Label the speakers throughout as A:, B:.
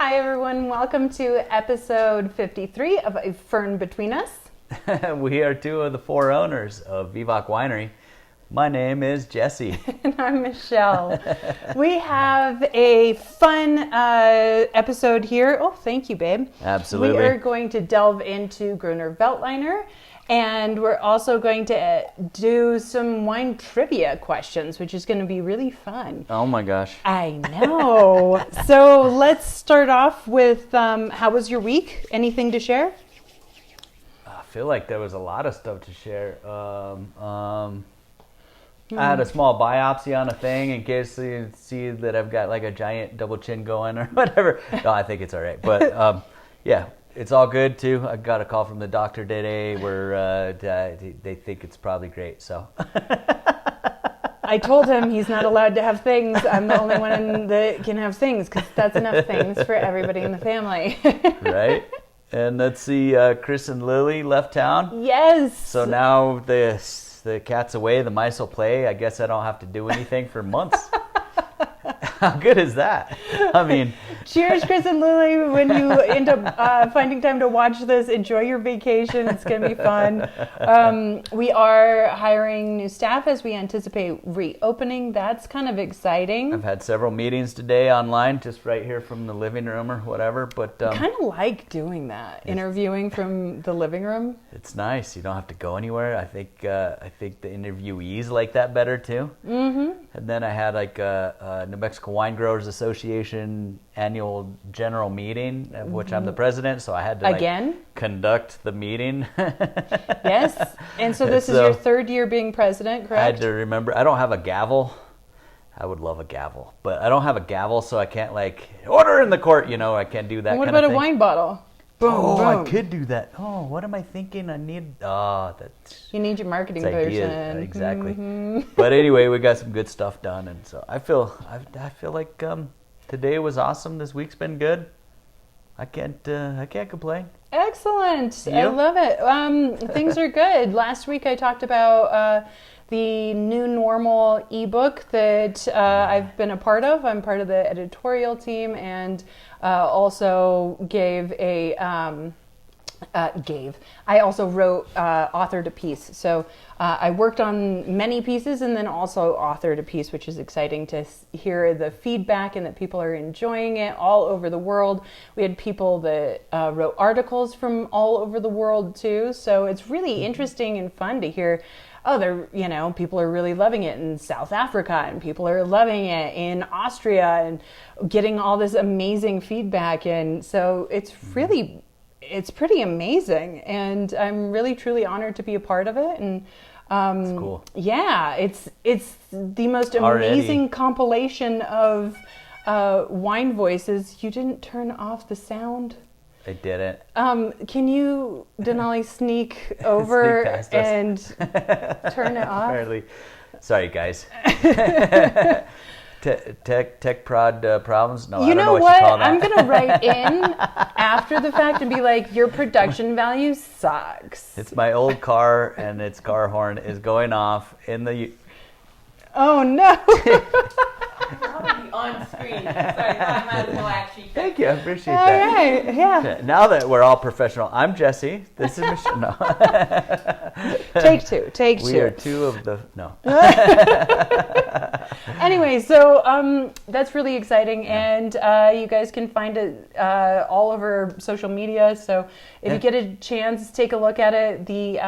A: Hi everyone, welcome to episode 53 of A Fern Between Us.
B: We are two of the four owners of Vivac Winery. My name is Jesse.
A: And I'm Michelle. We have a fun episode here. Oh, thank you, babe.
B: Absolutely.
A: We are going to delve into Gruner Veltliner, and we're also going to do some wine trivia questions, which is going to be really fun.
B: Oh my gosh.
A: I know. So let's start off with how was your week? Anything to share?
B: I feel like there was a lot of stuff to share. I had a small biopsy on a thing in case you see that I've got like a giant double chin going or whatever. No, I think it's all right. But yeah, it's all good too. I got a call from the doctor today where they think it's probably great. So
A: I told him he's not allowed to have things. I'm the only one that can have things because that's enough things for everybody in the family.
B: Right? And let's see, Chris and Lily left town.
A: Yes.
B: So now the cat's away, the mice will play. I guess I don't have to do anything for months. How good is that? I mean...
A: Cheers, Chris and Lily. When you end up finding time to watch this, enjoy your vacation. It's going to be fun. We are hiring new staff as we anticipate reopening. That's kind of exciting.
B: I've had several meetings today online, just right here from the living room or whatever. But
A: I kind of like doing that, interviewing from the living room.
B: It's nice. You don't have to go anywhere. I think the interviewees like that better too. Mm-hmm. And then I had like a New Mexico Wine Growers Association annual general meeting, of which I'm the president, so I had to conduct the meeting.
A: Yes, and so this is your third year being president, correct?
B: I had to remember, I don't have a gavel. I would love a gavel, but I don't have a gavel, so I can't like order in the court, I can't do that.
A: What about a wine bottle? Boom, boom.
B: I could do that. Oh, what am I thinking?
A: You need your marketing person.
B: Exactly.
A: Mm-hmm.
B: But anyway, we got some good stuff done, and so I feel like today was awesome. This week's been good. I can't complain.
A: Excellent.
B: You?
A: I love it. Things are good. Last week I talked about the new normal ebook that I've been a part of. I'm part of the editorial team and also I also wrote authored a piece. So I worked on many pieces and then also authored a piece, which is exciting to hear the feedback and that people are enjoying it all over the world. We had people that wrote articles from all over the world too. So it's really interesting and fun to hear, people are really loving it in South Africa and people are loving it in Austria and getting all this amazing feedback. And so it's pretty amazing. And I'm really, truly honored to be a part of it. And
B: it's cool.
A: Yeah, it's the most amazing compilation of wine voices. You didn't turn off the sound?
B: I didn't.
A: Can you, Denali, sneak over and turn it off?
B: Apparently. Sorry, guys. Tech prod problems? No, I don't know what you call that.
A: I'm going to write in after the fact and be like, your production value sucks.
B: It's my old car, and its car horn is going off in the...
A: Oh, no.
C: Probably on screen, so I might as well actually.
B: Thank you, I appreciate
A: all
B: that.
A: All right, yeah.
B: Okay, now that we're all professional, I'm Jesse. This is Michelle. No.
A: Take two.
B: We are two of the... No.
A: Anyway, so that's really exciting, and you guys can find it all over social media. So if you get a chance, take a look at it. The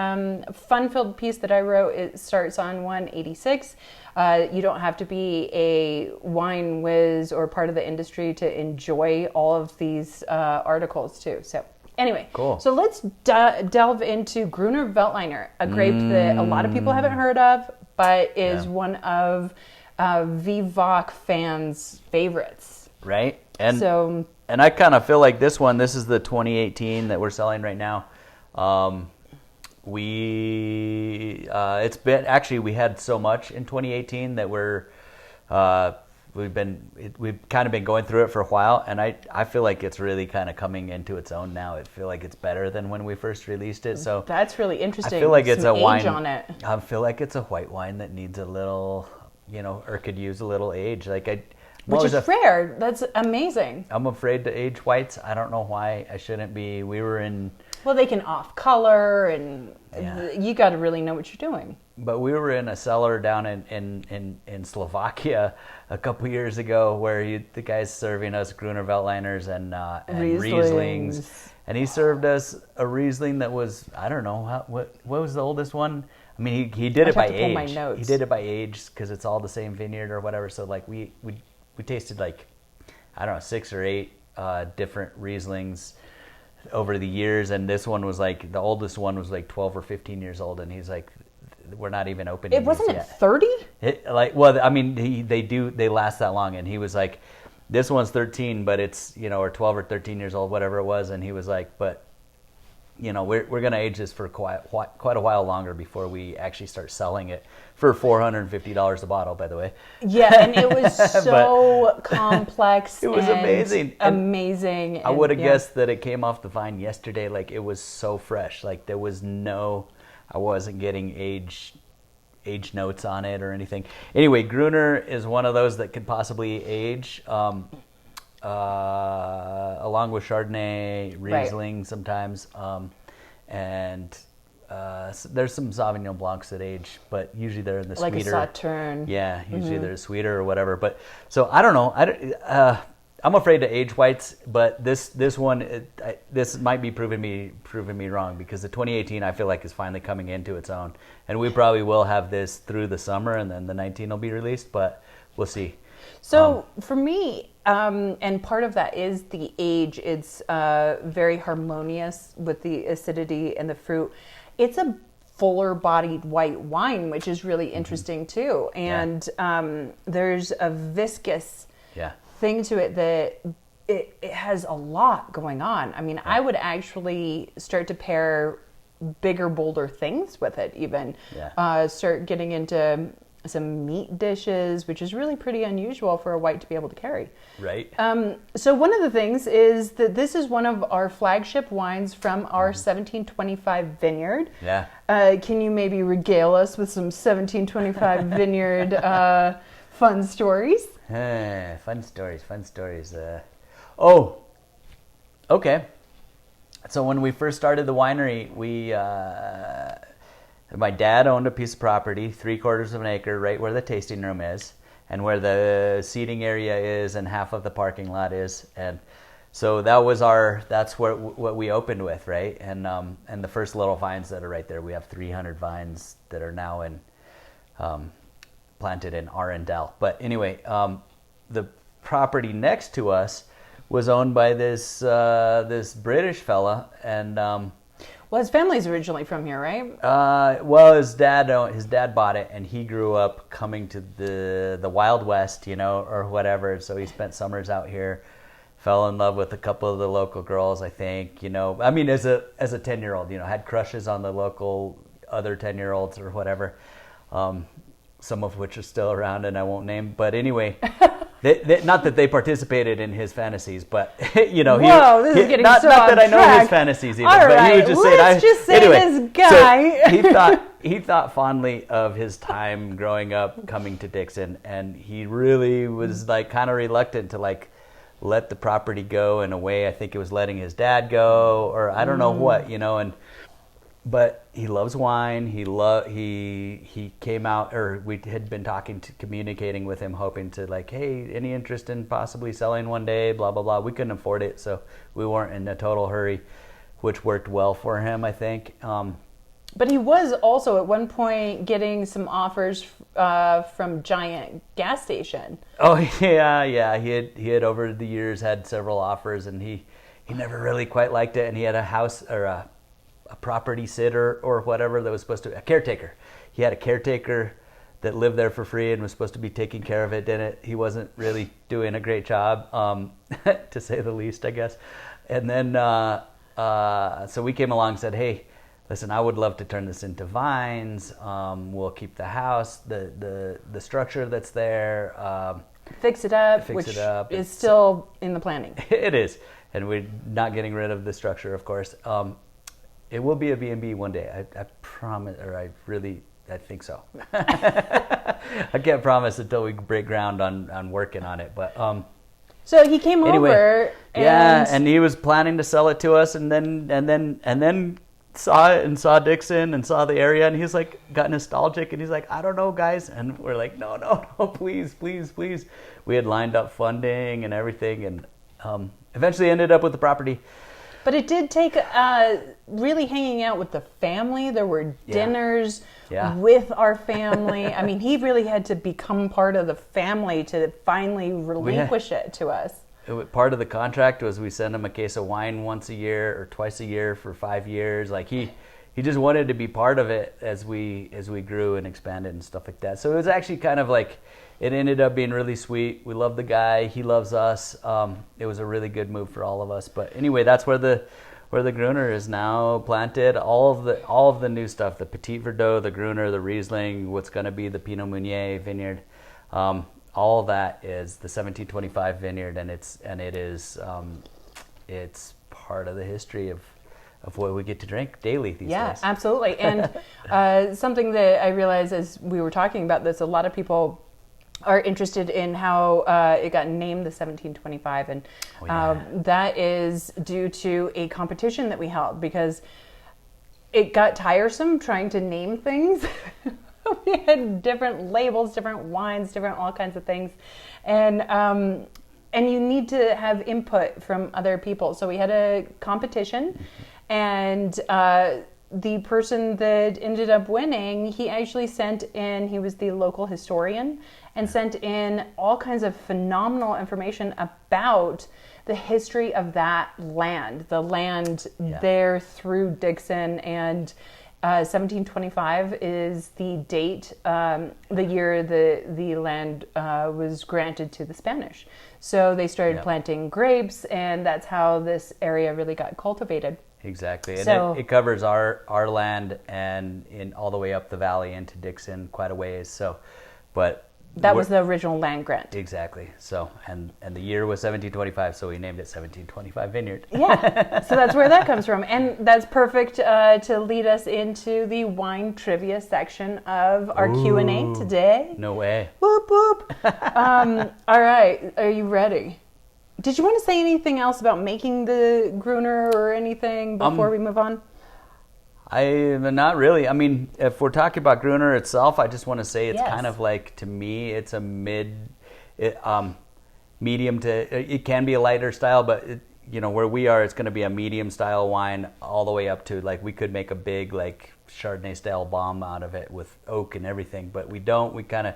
A: fun-filled piece that I wrote, it starts on 186. You don't have to be a wine whiz or part of the industry to enjoy all of these articles too. So anyway,
B: cool.
A: So let's delve into Gruner Veltliner, a grape that a lot of people haven't heard of, but is one of Vivac fans' favorites.
B: Right. And I kind of feel like this is the 2018 that we're selling right now. We had so much in 2018 that we've kind of been going through it for a while, and I feel like it's really kind of coming into its own now. I feel like it's better than when we first released it. So
A: that's really interesting.
B: I feel like it's a wine
A: age on it.
B: I feel like it's a white wine that needs a little, or could use a little age. Like
A: which
B: Well,
A: is rare. That's amazing.
B: I'm afraid to age whites. I don't know why I shouldn't be. We were in,
A: Well, they can off color, and
B: Yeah.
A: you got to really know what you're doing.
B: but we were in a cellar down in Slovakia a couple years ago where the guy's serving us Gruner Veltliners and Rieslings. And he served us a Riesling that was, I don't know, what was the oldest one? I mean, he did it by
A: I'd have to pull my
B: age.
A: notes.
B: He did it by age because it's all the same vineyard or whatever. So like we tasted like, I don't know, 6 or 8 different Rieslings over the years, and this one was like, the oldest one was like 12 or 15 years old, and he's like, we're not even opening
A: It wasn't
B: these
A: it
B: yet.
A: 30?
B: Well, I mean, they last that long, and he was like, this one's 13, but it's, or 12 or 13 years old, whatever it was, and he was like, but we're going to age this for quite a while longer before we actually start selling it for $450 a bottle, by the way.
A: Yeah, and it was so complex.
B: It was
A: and
B: amazing.
A: Amazing.
B: I would have guessed that it came off the vine yesterday. Like, it was so fresh. Like, there was I wasn't getting age notes on it or anything. Anyway, Gruner is one of those that could possibly age, along with Chardonnay, Riesling sometimes, and there's some Sauvignon Blancs that age, but usually they're in the
A: like
B: sweeter.
A: a Sauterne.
B: Yeah, usually they're sweeter or whatever. But so I don't know. I'm afraid to age whites, but this one, this might be proving me wrong, because the 2018 I feel like is finally coming into its own, and we probably will have this through the summer, and then the 19 will be released, but we'll see.
A: So for me, and part of that is the age. It's very harmonious with the acidity and the fruit. It's a fuller-bodied white wine, which is really interesting too. And there's a viscous thing to it that it has a lot going on. I mean, I would actually start to pair bigger, bolder things with it even. Start getting into some meat dishes, which is really pretty unusual for a white to be able to carry.
B: Right.
A: So one of the things is that this is one of our flagship wines from our 1725 vineyard.
B: Yeah.
A: Can you maybe regale us with some 1725 vineyard fun stories?
B: Fun stories. Okay. So when we first started the winery, my dad owned a piece of property, 3/4 of an acre, right where the tasting room is, and where the seating area is, and half of the parking lot is, and so that's what we opened with, right? And the first little vines that are right there, we have 300 vines that are now planted in Arundel. But anyway, the property next to us was owned by this British fella, and
A: well, his family's originally from here, right?
B: well, his dad bought it, and he grew up coming to the Wild West, or whatever. So he spent summers out here, fell in love with a couple of the local girls, I think. I mean, as a 10-year-old, had crushes on the local other 10-year-olds or whatever. Some of which are still around, and I won't name. But anyway, not that they participated in his fantasies, but
A: Whoa, this is getting
B: not
A: so
B: that I know
A: off
B: his fantasies even.
A: All
B: but
A: right,
B: he would just
A: let's just say
B: anyway,
A: this guy.
B: So he thought fondly of his time growing up coming to Dixon, and he really was like kind of reluctant to like let the property go in a way. I think it was letting his dad go, or I don't know what, but he loves wine. He came out, or we had been communicating with him, hoping to like, hey, any interest in possibly selling one day, blah, blah, blah. We couldn't afford it, so we weren't in a total hurry, which worked well for him, I think.
A: But he was also at one point getting some offers from Giant gas station.
B: Oh, yeah. He had over the years had several offers, and he never really quite liked it, and he had a house, or a property sitter or whatever that was supposed to, a caretaker. He had a caretaker that lived there for free and was supposed to be taking care of it. He wasn't really doing a great job, to say the least, I guess. And then, so we came along and said, hey, listen, I would love to turn this into vines. We'll keep the house, the structure that's there.
A: Fix it up, which is still in the planning.
B: It is. And we're not getting rid of the structure, of course. It will be a B&B one day. I promise, or I I think so. I can't promise until we break ground on working on it, but
A: So he came
B: anyway,
A: over.
B: and he was planning to sell it to us, and then saw it and saw Dixon and saw the area, and he's like got nostalgic, and he's like, I don't know, guys, and we're like, no, please. We had lined up funding and everything, and eventually ended up with the property.
A: But it did take really hanging out with the family. There were dinners with our family. I mean, he really had to become part of the family to finally relinquish it to us.
B: Part of the contract was we send him a case of wine once a year or twice a year for 5 years. Like he just wanted to be part of it as we grew and expanded and stuff like that. So it was actually kind of like, it ended up being really sweet. We love the guy. He loves us. It was a really good move for all of us. But anyway, that's where the Groner is now planted. All of the new stuff, the Petit Verdot, the Gruner, the Riesling, what's going to be the Pinot Meunier vineyard. All of that is the 1725 vineyard, and it's part of the history of what we get to drink daily these days.
A: Yeah, absolutely. And something that I realized as we were talking about this, a lot of people are interested in how it got named the 1725, and that is due to a competition that we held, because it got tiresome trying to name things. We had different labels, different wines, different all kinds of things, and you need to have input from other people. So we had a competition, and the person that ended up winning, he actually sent in, he was the local historian, and sent in all kinds of phenomenal information about the history of that land, the land there through Dixon. And 1725 is the date, the year the land was granted to the Spanish. So they started planting grapes, and that's how this area really got cultivated.
B: Exactly, and
A: So,
B: it covers our land and in all the way up the valley into Dixon quite a ways. So, but
A: that was the original land grant.
B: Exactly. So, and the year was 1725, so we named it 1725 Vineyard.
A: Yeah, so that's where that comes from, and that's perfect to lead us into the wine trivia section of our Q&A today.
B: No way.
A: Whoop whoop. All right, are you ready? Did you want to say anything else about making the Gruner or anything before we move on?
B: Not really. I mean, if we're talking about Gruner itself, I just want to say it's kind of like, to me, it's a medium to, it can be a lighter style, but where we are, it's going to be a medium style wine all the way up to, like, we could make a big, like, Chardonnay style bomb out of it with oak and everything, but we don't. We kind of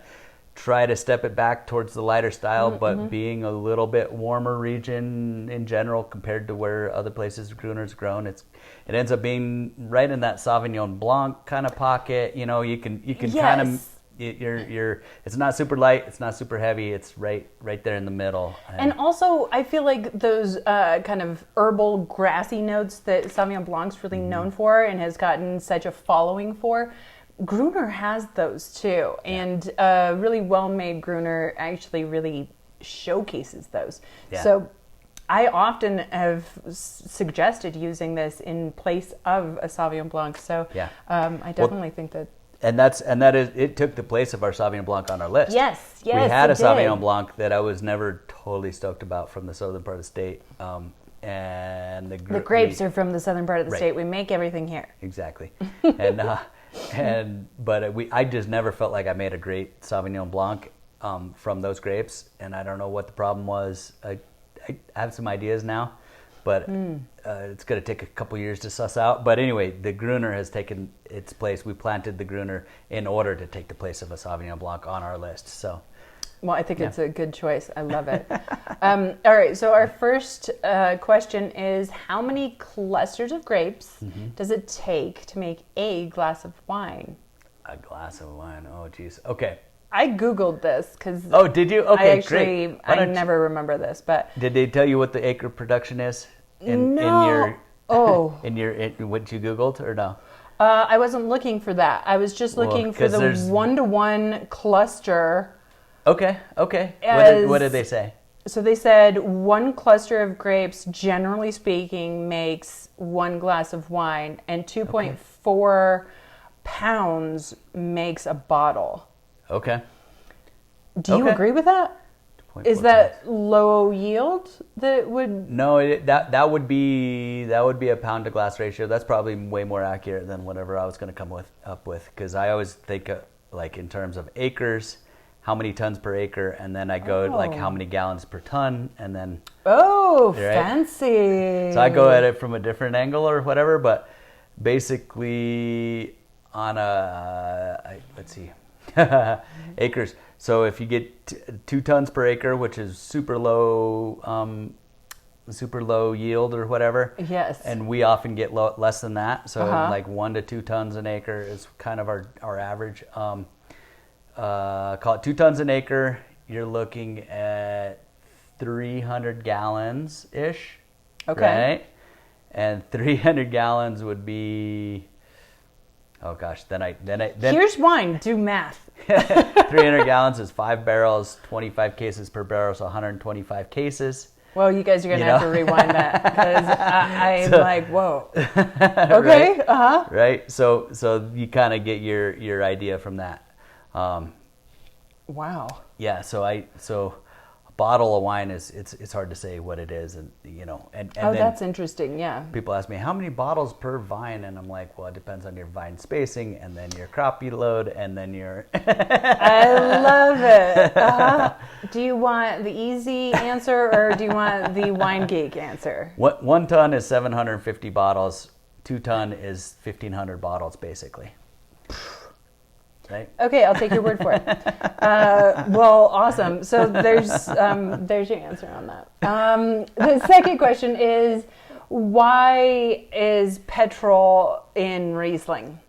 B: try to step it back towards the lighter style, but being a little bit warmer region in general compared to where other places Gruner's grown, it ends up being right in that Sauvignon Blanc kind of pocket. You can kind of, it's not super light, it's not super heavy, it's right there in the middle.
A: And also, I feel like those kind of herbal, grassy notes that Sauvignon Blanc's really known for and has gotten such a following for, Gruner has those too, and really well-made Gruner actually really showcases those. Yeah. So I often have suggested using this in place of a Sauvignon Blanc. So I definitely think that.
B: And that is, it took the place of our Sauvignon Blanc on our list.
A: Yes,
B: we had a Sauvignon Blanc that I was never totally stoked about from the southern part of the state. And the
A: grapes are from the southern part of the state. We make everything here.
B: Exactly. But I just never felt like I made a great Sauvignon Blanc from those grapes, and I don't know what the problem was. I have some ideas now, but it's going to take a couple years to suss out. But anyway, the Gruner has taken its place. We planted the Gruner in order to take the place of a Sauvignon Blanc on our list. So.
A: Well, I think it's a good choice. I love it. All right, so our first question is, how many clusters of grapes does it take to make a glass of wine?
B: A glass of wine. Oh, geez. Okay.
A: I Googled this because...
B: Oh, did you? Okay,
A: great. I never remember this, but...
B: Did they tell you what the acre production is?
A: No.
B: In what you Googled, or no?
A: I wasn't looking for that. I was just looking for the 1-to-1 cluster...
B: Okay. What did they say?
A: So they said 1 cluster of grapes, generally speaking, makes 1 glass of wine, and 2.4 pounds makes a bottle.
B: Okay.
A: Do you agree with that?
B: 2.4
A: Is that low yield that would...
B: No, that would be a pound to glass ratio. That's probably way more accurate than whatever I was going to come up with, because I always think like in terms of acres, how many tons per acre, and then I go like how many gallons per ton, and then right?
A: Fancy.
B: So I go at it from a different angle or whatever, but basically on let's see, acres. So if you get 2 tons per acre, which is super low yield or whatever.
A: Yes.
B: And we often get less than that. So like 1 to 2 tons an acre is kind of our average. Call it 2 tons an acre. You're looking at 300 gallons ish.
A: Okay.
B: Right? And 300 gallons would be, oh gosh, then
A: Here's wine. Do math.
B: 300 gallons is 5 barrels, 25 cases per barrel, so 125 cases.
A: Well, you guys are going to have to rewind that, because I'm like, whoa.
B: Okay,
A: right?
B: Right, so you kind of get your idea from that.
A: Wow.
B: Yeah, so a bottle of wine it's hard to say what it is, and and
A: oh,
B: then
A: that's interesting. Yeah.
B: people ask me how many bottles per vine, and I'm like, well, it depends on your vine spacing, and then your crop you load, and then your
A: I love it. Do you want the easy answer, or do you want the wine geek answer?
B: 1 ton is 750 bottles. 2 ton is 1,500 bottles, basically. Right?
A: Okay, I'll take your word for it. Well, awesome. So there's your answer on that. The second question is, why is petrol in Riesling?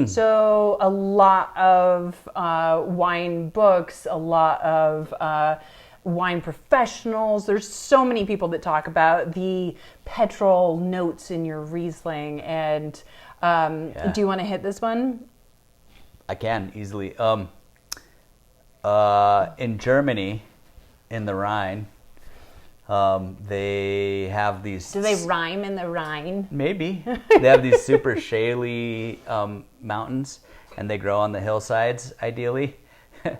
A: So a lot of wine books, a lot of wine professionals, there's so many people that talk about the petrol notes in your Riesling. And do you want to hit this one?
B: I can easily. In Germany, in the Rhine, they have these...
A: Do they rhyme in the Rhine?
B: Maybe. They have these super shaly mountains, and they grow on the hillsides, ideally.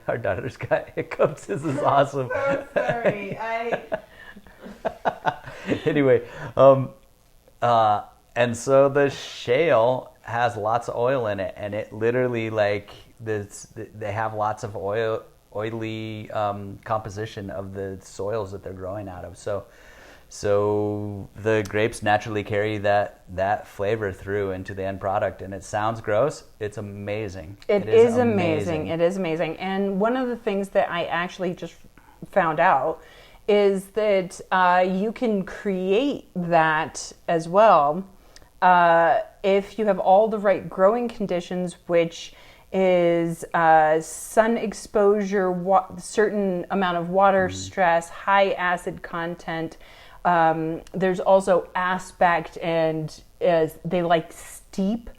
B: Our daughter's got hiccups. This is awesome.
C: So sorry.
B: Anyway, and so the shale has lots of oil in it, and it literally they have lots of oily composition of the soils that they're growing out of. So the grapes naturally carry that flavor through into the end product, and it sounds gross. It's amazing.
A: It is amazing. It is amazing. And one of the things that I actually just found out is that you can create that as well. If you have all the right growing conditions, which is sun exposure, certain amount of water stress, high acid content. There's also aspect, and they like steep.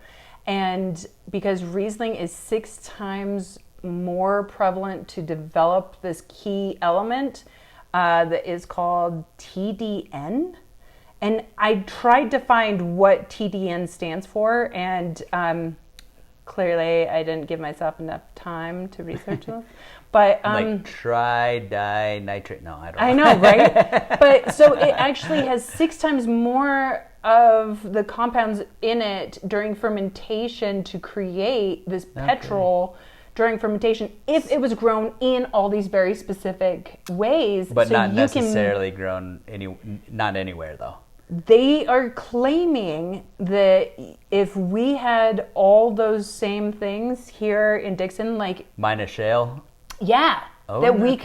A: And because Riesling is 6 times more prevalent to develop this key element that is called TDN. And I tried to find what TDN stands for, and clearly I didn't give myself enough time to research this. But
B: like tridinitrate. No, I don't know.
A: I know, right? But so it actually has 6 times more of the compounds in it during fermentation to create this petrol during fermentation, if it was grown in all these very specific ways.
B: But so not necessarily grown not anywhere, though.
A: They are claiming that if we had all those same things here in Dixon, like
B: minus shale,
A: that we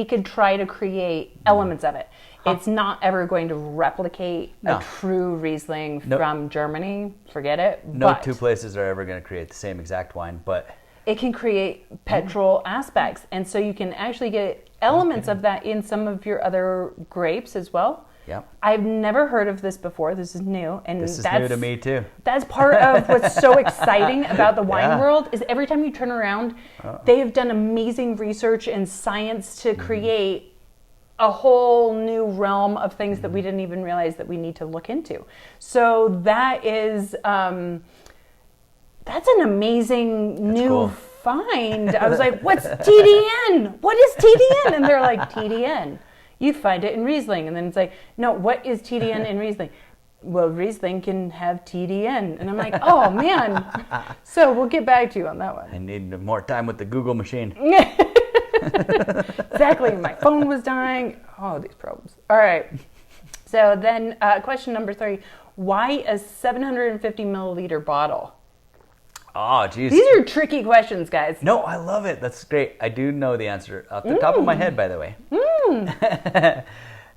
A: could try to create elements of it. It's not ever going to replicate a true Riesling from Germany. Forget it.
B: No 2 places are ever going to create the same exact wine, but
A: it can create petrol aspects, and so you can actually get elements of that in some of your other grapes as well.
B: Yep.
A: I've never heard of this before. This is new, and
B: this is new to me too.
A: That's part of what's so exciting about the wine world is every time you turn around, they have done amazing research and science to create a whole new realm of things that we didn't even realize that we need to look into. So that is That's an amazing new
B: cool.
A: find. I was like, what's TDN? What is TDN? And they're like, TDN. You find it in Riesling. And then it's like, no, what is TDN in Riesling? Well, Riesling can have TDN. And I'm like, oh, man. So we'll get back to you on that one.
B: I need more time with the Google machine.
A: Exactly. My phone was dying. Oh, these problems. All right. So then question number 3. Why a 750 milliliter bottle?
B: Oh, geez.
A: These are tricky questions, guys.
B: No, I love it. That's great. I do know the answer off the top of my head, by the way.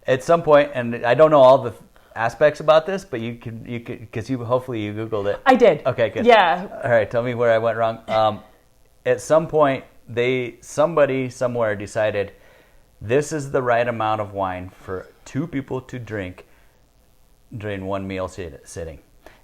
B: At some point, and I don't know all the aspects about this, but you could, because hopefully you Googled it.
A: I did.
B: Okay, good.
A: Yeah.
B: All right, tell me where I went wrong. At some point, somebody somewhere decided this is the right amount of wine for 2 people to drink during one meal sitting,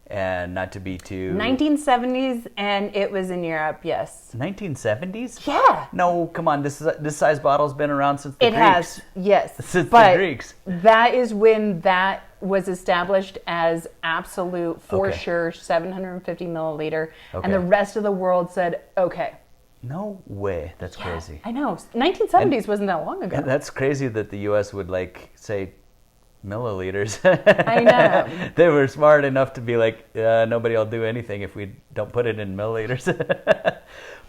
B: and not to be too.
A: 1970s, and it was in Europe. Yes.
B: 1970s?
A: Yeah.
B: No, come on. This saze bottle's been around since the
A: It
B: Greeks.
A: has. Yes.
B: Since
A: but
B: the Greeks.
A: That is when that was established as absolute, for sure, 750 milliliter, and the rest of the world said, okay.
B: No way. That's crazy.
A: I know. 1970s wasn't that long ago.
B: That's crazy that the U.S. would say milliliters.
A: I know.
B: They were smart enough to be like, nobody will do anything if we don't put it in milliliters.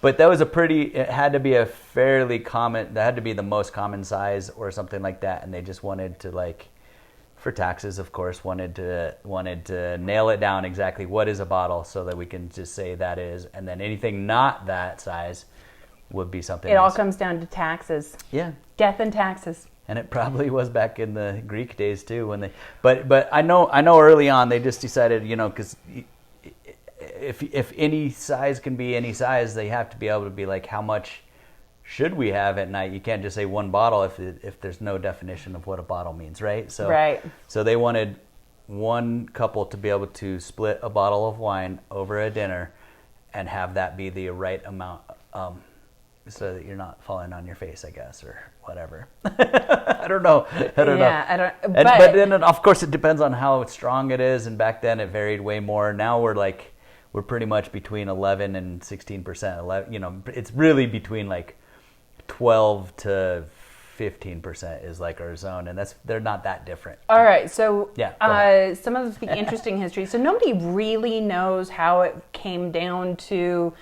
B: But that was it had to be a fairly common, that had to be the most common size or something like that. And they just wanted to for taxes, of course, wanted to nail it down exactly what is a bottle so that we can just say that is, and then anything not that size would be something
A: It all
B: else.
A: comes down to taxes.
B: Yeah.
A: Death and taxes.
B: And it probably was back in the Greek days too, when but I know early on they just decided, because if any size can be any size, they have to be able to be like, how much should we have at night? You can't just say one bottle if there's no definition of what a bottle means, right? So
A: right.
B: So they wanted one couple to be able to split a bottle of wine over a dinner, and have that be the right amount, so that you're not falling on your face, I guess, or whatever. I don't know.
A: Yeah, I don't.
B: But then, of course, it depends on how strong it is. And back then, it varied way more. Now we're pretty much between 11 and 16%. It's really between 12 to 15% is our zone, and they're not that different.
A: All right, so some of the interesting history. So nobody really knows how it came down to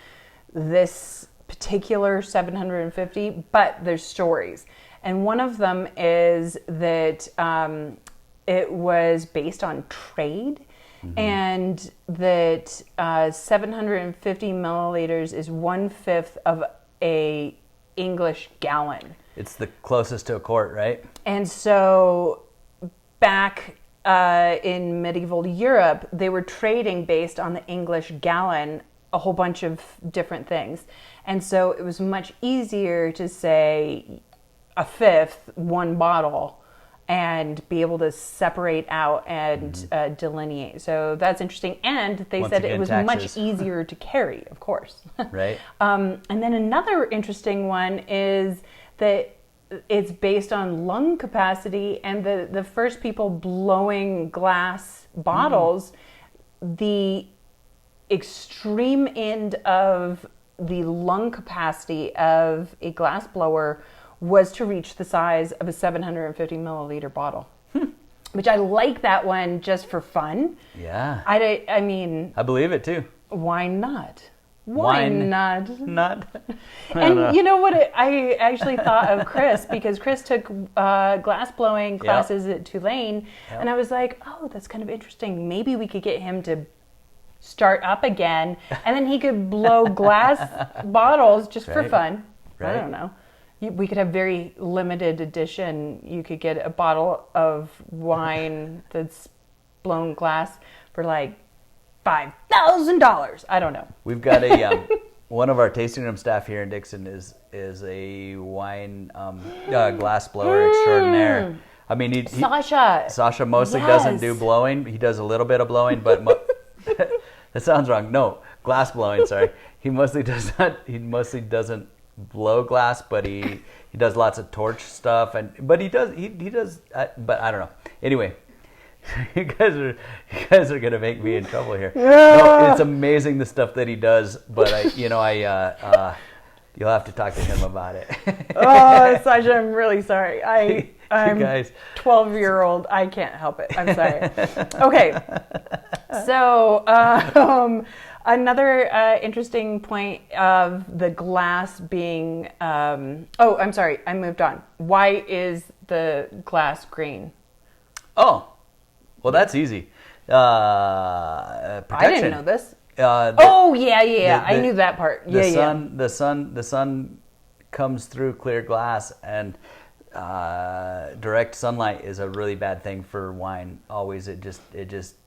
A: this particular 750, but there's stories. And one of them is that it was based on trade, and that 750 milliliters is 1/5 of a English gallon.
B: It's the closest to a quart, right?
A: And so back in medieval Europe, they were trading based on the English gallon, a whole bunch of different things. And so it was much easier to say 1/5, one bottle, and be able to separate out and delineate. So that's interesting. And they said it was much easier to carry, of course.
B: Right.
A: And then another interesting one is that it's based on lung capacity, and the first people blowing glass bottles, the extreme end of the lung capacity of a glass blower was to reach the size of a 750 milliliter bottle. Which I like that one just for fun.
B: Yeah.
A: I mean,
B: I believe it too.
A: Why not? Why not?
B: Not.
A: And you know what? I actually thought of Chris, because Chris took glass blowing classes at Tulane, and I was like, oh, that's kind of interesting. Maybe we could get him to start up again, and then he could blow glass bottles just for fun. Right. I don't know. We could have very limited edition. You could get a bottle of wine that's blown glass for $5,000. I don't know.
B: We've got one of our tasting room staff here in Dixon is a wine glass blower extraordinaire. I mean, Sasha mostly doesn't do blowing. He does a little bit of blowing, but that sounds wrong. No, glass blowing. Sorry, he mostly does not. He mostly doesn't blow glass, but he does lots of torch stuff, but he does. But I don't know. Anyway. you guys are gonna make me in trouble here. No, it's amazing the stuff that he does, but you'll have to talk to him about it.
A: Oh, Sasha, I'm really sorry. I'm
B: guys.
A: 12-year-old. I can't help it. I'm sorry. Okay. So another interesting point of the glass being. I'm sorry. I moved on. Why is the glass green?
B: Oh, well, that's easy. Protection.
A: I didn't know this. Yeah. I knew that part.
B: The sun comes through clear glass, and direct sunlight is a really bad thing for wine. Always, it just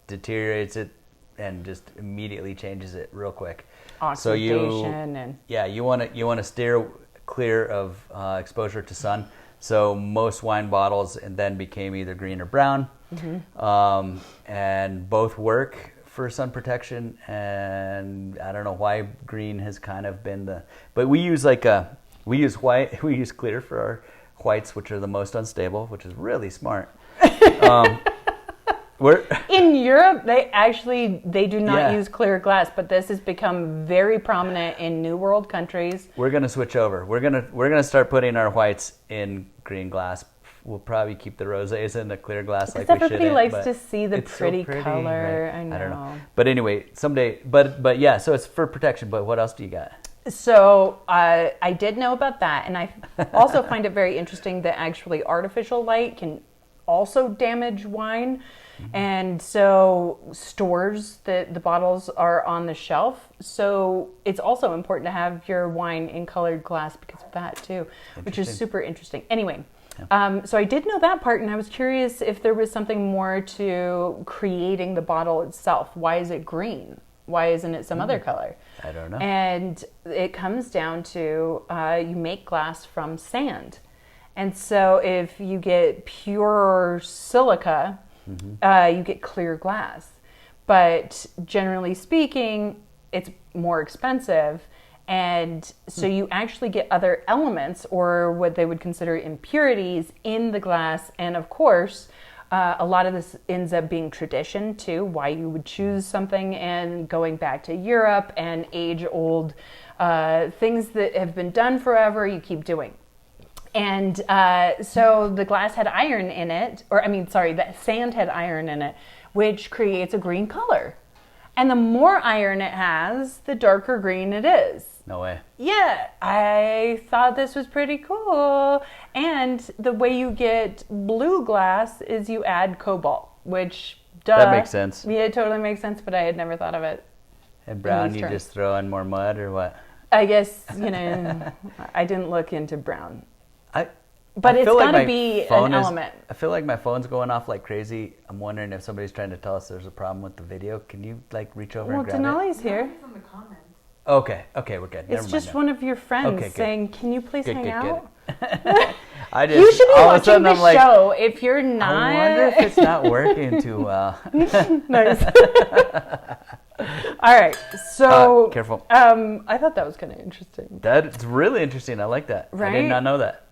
B: deteriorates it and just immediately changes it real quick.
A: Oxidation
B: you want to steer clear of exposure to sun. So most wine bottles and then became either green or brown, and both work for sun protection. And I don't know why green has kind of been but we use white, we use clear for our whites, which are the most unstable, which is really smart.
A: In Europe, they do not use clear glass, but this has become very prominent in New World countries.
B: We're gonna switch over. We're gonna start putting our whites in green glass. We'll probably keep the rosés in the clear glass like we should.
A: Everybody likes to see the pretty color.
B: Right?
A: I know.
B: I don't know. But anyway, someday. But yeah. So it's for protection. But what else do you got?
A: So I did know about that, and I also find it very interesting that actually artificial light can also damage wine. And so stores the bottles are on the shelf. So it's also important to have your wine in colored glass because of that too, which is super interesting. Anyway, so I did know that part, and I was curious if there was something more to creating the bottle itself. Why is it green? Why isn't it some other color?
B: I don't know.
A: And it comes down to you make glass from sand. And so if you get pure silica, you get clear glass. But generally speaking, it's more expensive. And so you actually get other elements, or what they would consider impurities, in the glass. And of course, a lot of this ends up being tradition too, why you would choose something, and going back to Europe and age-old things that have been done forever, you keep doing. And so the glass had iron in it, the sand had iron in it, which creates a green color. And the more iron it has, the darker green it is.
B: No way.
A: Yeah, I thought this was pretty cool. And the way you get blue glass is you add cobalt, which, duh.
B: That makes sense.
A: Yeah, it totally makes sense, but I had never thought of it.
B: And brown, you just throw in more mud, or what?
A: I guess, I didn't look into brown.
B: But
A: it's got to be an element.
B: I feel like my phone's going off like crazy. I'm wondering if somebody's trying to tell us there's a problem with the video. Can you reach over and grab
A: Denali's
B: it?
A: here.
C: From the comments.
B: Okay, we're good.
A: It's just one of your friends saying, "Can you please hang out?" You should be watching the show if you're not.
B: I wonder if it's not working too well.
A: Nice. All right, so
B: careful.
A: I thought that was kind of interesting.
B: That's really interesting. I like that.
A: Right?
B: I did not know that.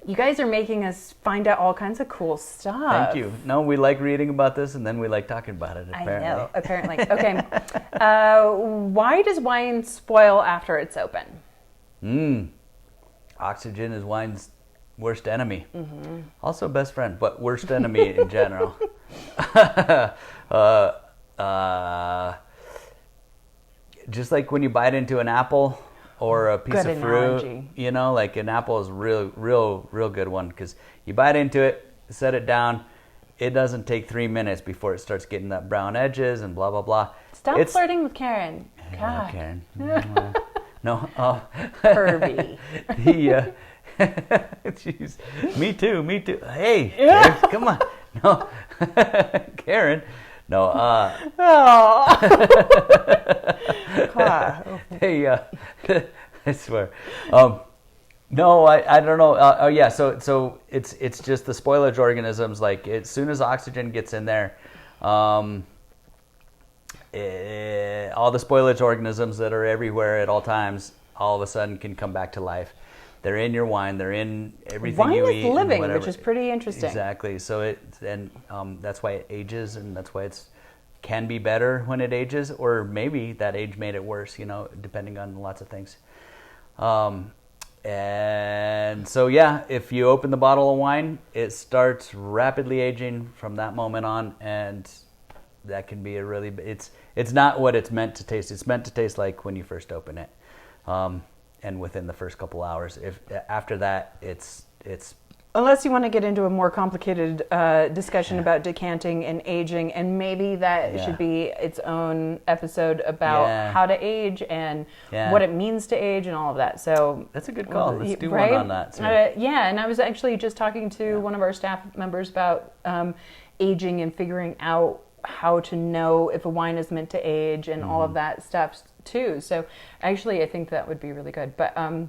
A: You guys are making us find out all kinds of cool stuff.
B: Thank you. No, we like reading about this, and then we like talking about it, apparently.
A: I know, apparently. Okay. Why does wine spoil after it's open?
B: Oxygen is wine's worst enemy. Also best friend, but worst enemy in general. Just like when you bite into an apple or a piece of fruit, like an apple is a real good one, because you bite into it, set it down, it doesn't take 3 minutes before it starts getting that brown edges and blah, blah, blah.
A: Stop flirting with Karen.
B: God. Karen. No.
A: Herbie.
B: Jeez. Me too. Hey, Karen, come on. No. Karen. No. Hey, I swear. No, I don't know. So it's just the spoilage organisms. Like, as soon as oxygen gets in there, all the spoilage organisms that are everywhere at all times, all of a sudden can come back to life. they're in your wine. They're in everything
A: Wine
B: you
A: is
B: eat.
A: living,
B: and
A: which is pretty interesting.
B: Exactly. So that's why it ages, and that's why it's can be better when it ages, or maybe that age made it worse. Depending on lots of things. And so if you open the bottle of wine, it starts rapidly aging from that moment on, and that can be it's not what it's meant to taste. It's meant to taste like when you first open it, and within the first couple hours. If after that, it's
A: unless you want to get into a more complicated discussion about decanting and aging, and maybe that should be its own episode about how to age and what it means to age and all of that. So
B: that's a good call. Let's do one on that too.
A: And I was actually just talking to one of our staff members about aging and figuring out how to know if a wine is meant to age and all of that stuff too. So actually I think that would be really good. But an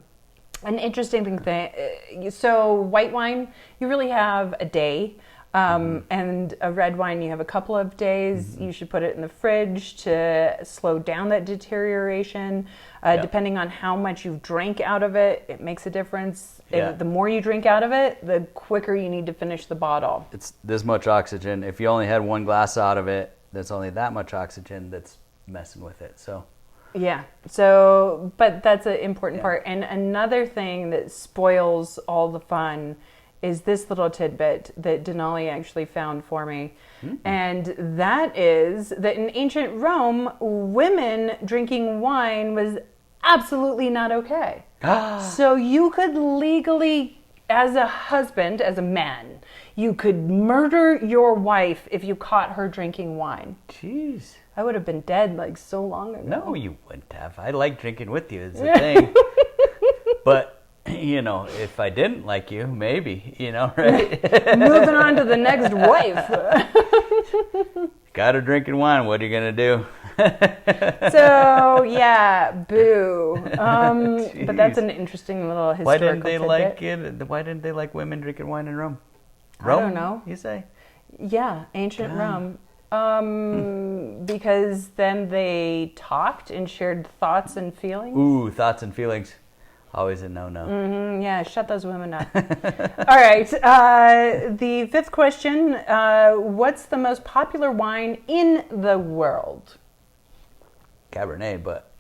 A: interesting thing, so white wine, you really have a day, and a red wine, you have a couple of days. You should put it in the fridge to slow down that deterioration. Depending on how much you've drank out of it, it makes a difference. The more you drink out of it, the quicker you need to finish the bottle.
B: It's this much oxygen. If you only had one glass out of it, there's only that much oxygen that's messing with it. So.
A: Yeah. So, but that's an important part. And another thing that spoils all the fun is this little tidbit that Denali actually found for me. And that is that in ancient Rome, women drinking wine was absolutely not okay. So you could legally, as a husband, as a man, you could murder your wife if you caught her drinking wine.
B: Jeez.
A: I would have been dead so long ago.
B: No, you wouldn't have. I like drinking with you, is the thing. But, if I didn't like you, maybe, right?
A: Moving on to the next wife.
B: Got her drinking wine. What are you going to do?
A: So, boo. But that's an interesting little historical tidbit.
B: Why didn't they like women drinking wine in Rome?
A: I don't know.
B: You say?
A: Yeah, ancient Rome. Because then they talked and shared thoughts and feelings.
B: Ooh, thoughts and feelings. Always a no-no.
A: Yeah, shut those women up. All right. The fifth question, what's the most popular wine in the world?
B: Cabernet, but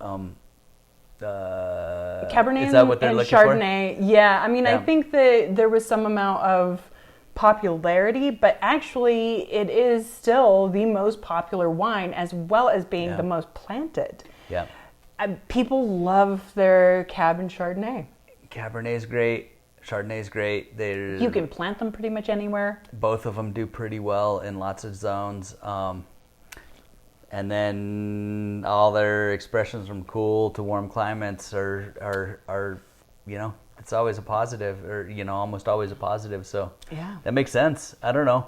A: Cabernet
B: is that what they're
A: and
B: looking
A: Chardonnay. For? Yeah, I mean, I think that there was some amount of popularity, but actually it is still the most popular wine as well as being the most planted.
B: Yeah.
A: People love their Cab and Chardonnay.
B: Cabernet's great. Chardonnay's great.
A: You can plant them pretty much anywhere.
B: Both of them do pretty well in lots of zones. And then all their expressions from cool to warm climates are it's always a positive, or almost always a positive. So that makes sense. I don't know.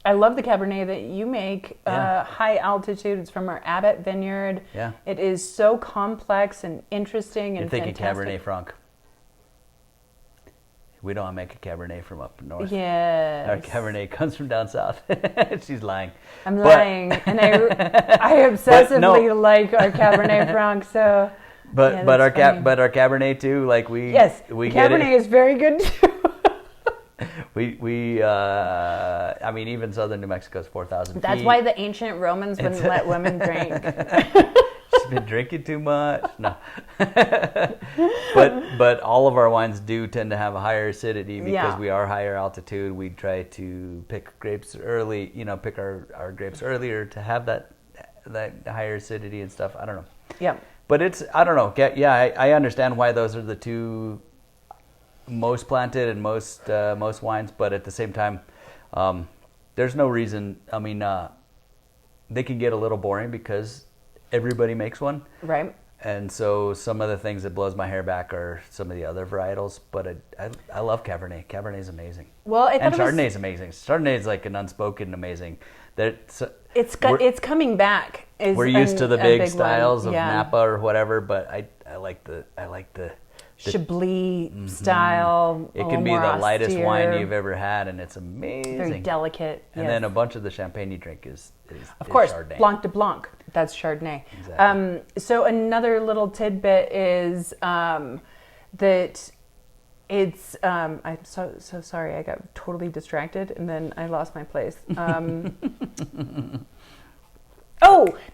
A: I love the Cabernet that you make. High altitude. It's from our Abbott vineyard.
B: Yeah.
A: It is so complex and interesting and
B: fantastic. You're thinking
A: fantastic.
B: Cabernet Franc. We don't make a Cabernet from up north.
A: Yes.
B: Our Cabernet comes from down south. She's lying.
A: I'm lying, and I obsessively like our Cabernet Franc. So.
B: But our Cabernet too, we
A: Cabernet
B: get it.
A: is very good too.
B: I mean, even southern New Mexico is 4,000 feet.
A: That's why the ancient Romans wouldn't let women drink.
B: She's been drinking too much. No. But all of our wines do tend to have a higher acidity because we are higher altitude. We try to pick grapes early, pick our grapes earlier to have that higher acidity and stuff. I don't know.
A: Yeah.
B: But I don't know. I understand why those are the two most planted and most wines, but at the same time, there's no reason. I mean, they can get a little boring because everybody makes one,
A: right?
B: And so some of the things that blows my hair back are some of the other varietals. But I love Cabernet. Cabernet is amazing.
A: Well,
B: Chardonnay is amazing. Chardonnay is like an unspoken amazing.
A: It's coming back.
B: We're used to the big styles
A: one.
B: of Napa or whatever, but I like the
A: Chablis style.
B: It can be the lightest wine you've ever had, and it's amazing.
A: Very delicate.
B: And then a bunch of the champagne you drink is
A: of course,
B: Chardonnay.
A: Blanc de Blanc. That's Chardonnay.
B: Exactly.
A: So another little tidbit is that it's I'm so sorry, I got totally distracted and then I lost my place.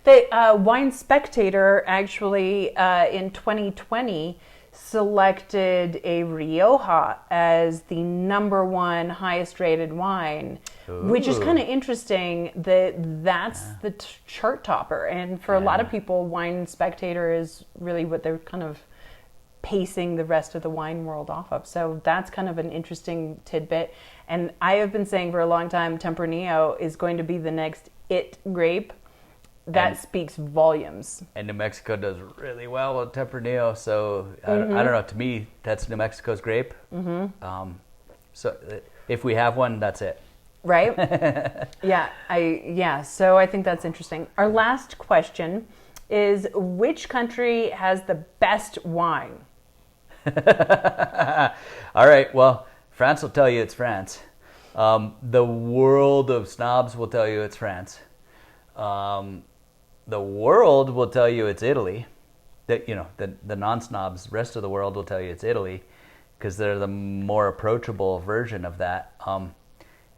A: The Wine Spectator actually in 2020 selected a Rioja as the number one highest rated wine. Ooh. Which is kind of interesting that's the chart topper. And for a lot of people, Wine Spectator is really what they're kind of pacing the rest of the wine world off of. So that's kind of an interesting tidbit. And I have been saying for a long time, Tempranillo is going to be the next it grape. That speaks volumes. And
B: New Mexico does really well with Tempranillo. So I don't know. To me, that's New Mexico's grape. Mm-hmm. So if we have one, that's it.
A: Right? So I think that's interesting. Our last question is, which country has the best wine?
B: All right, well, France will tell you it's France. The world of snobs will tell you it's France. The world will tell you it's Italy. The non-snobs, rest of the world will tell you it's Italy because they're the more approachable version of that.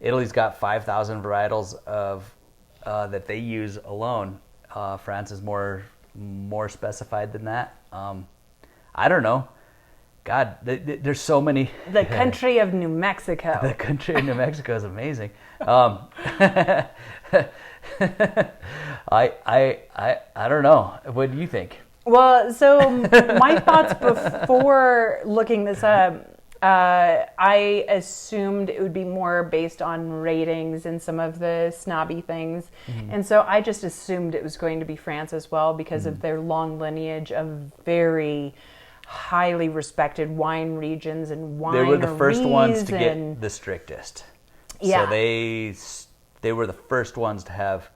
B: Italy's got 5,000 varietals of that they use alone. France is more specified than that. I don't know. God, there's so many.
A: The country of New Mexico.
B: The country of New Mexico is amazing. I don't know. What do you think?
A: Well, so my thoughts before looking this up, I assumed it would be more based on ratings and some of the snobby things. Mm-hmm. And so I just assumed it was going to be France as well because of their long lineage of very highly respected wine regions and wineries.
B: They were the first ones to get the strictest. Yeah. So they were the first ones to have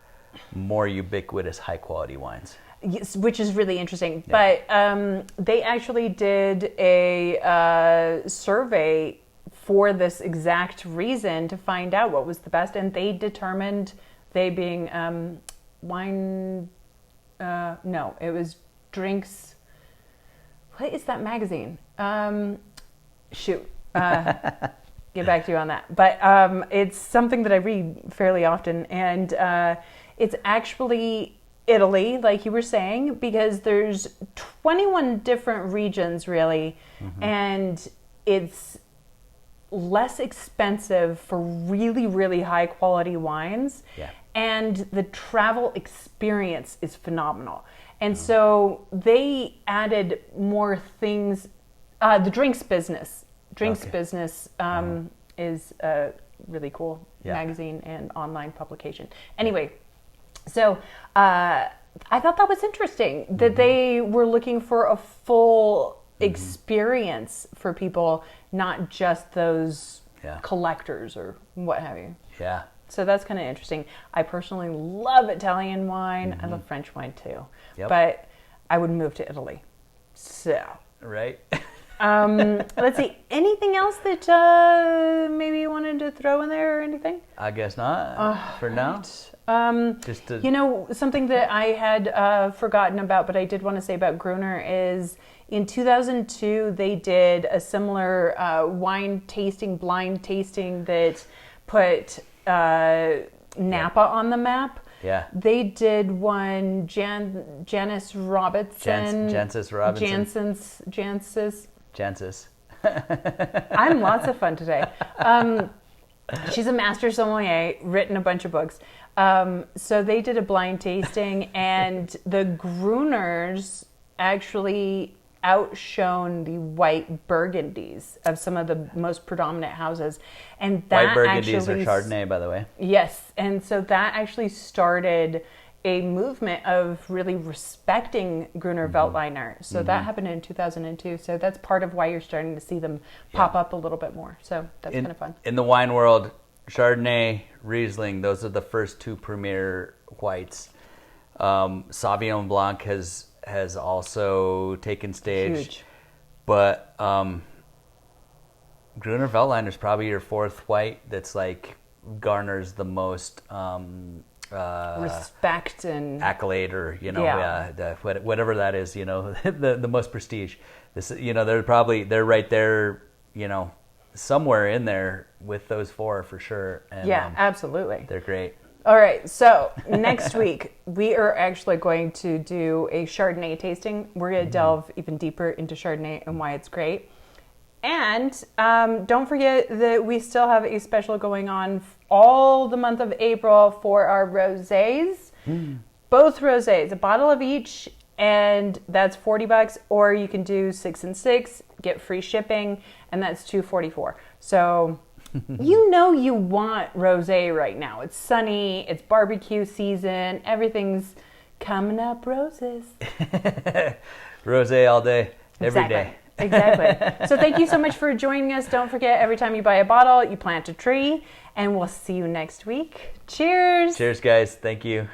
B: more ubiquitous high quality wines.
A: Yes, which is really interesting. Yeah. But they actually did a survey for this exact reason to find out what was the best. And they determined, they being wine, no, it was Drinks. What is that magazine? Get back to you on that. But it's something that I read fairly often. And it's actually Italy, like you were saying, because there's 21 different regions, really. Mm-hmm. And it's less expensive for really, really high quality wines. Yeah. And the travel experience is phenomenal. And so they added more things. The drinks business is a really cool magazine and online publication. Anyway, so I thought that was interesting that they were looking for a full experience for people, not just those collectors or what have you.
B: Yeah.
A: So that's kind of interesting. I personally love Italian wine. I love French wine too. Yep. But I would move to Italy. So.
B: Right.
A: Let's see. Anything else that maybe you wanted to throw in there or anything?
B: I guess not for now.
A: Just to... something that I had forgotten about, but I did want to say about Groner is in 2002, they did a similar wine tasting, blind tasting that put Napa on the map.
B: Yeah.
A: They did one, Janice Robinson.
B: Jancis Robinson.
A: Jancis. I'm lots of fun today. She's a master sommelier, written a bunch of books. So they did a blind tasting, and the Gruners actually outshone the white Burgundies of some of the most predominant houses. And that
B: white Burgundies are Chardonnay, by the way.
A: Yes. And so that actually started a movement of really respecting Gruner Veltliner. So that happened in 2002. So that's part of why you're starting to see them pop up a little bit more. So that's kind of fun.
B: In the wine world, Chardonnay, Riesling, those are the first two premier whites. Sauvignon Blanc has also taken stage.
A: Huge.
B: But Gruner Veltliner is probably your fourth white that's like garners the most
A: respect and
B: accolade, or
A: Yeah.
B: whatever that is, the most prestige. This, they're right there, somewhere in there with those four for sure. And,
A: yeah, absolutely.
B: they're great.
A: All right, so next week we are actually going to do a Chardonnay tasting. We're going to delve even deeper into Chardonnay and why it's great. And don't forget that we still have a special going on all the month of April for our rosés. Both rosés, a bottle of each, and that's $40. Or you can do 6 and 6, get free shipping, and that's $244. So you want rosé right now. It's sunny, it's barbecue season, everything's coming up roses.
B: Rosé all day, every day.
A: Exactly. So thank you so much for joining us. Don't forget, every time you buy a bottle, you plant a tree, and we'll see you next week. Cheers.
B: Cheers, guys. Thank you.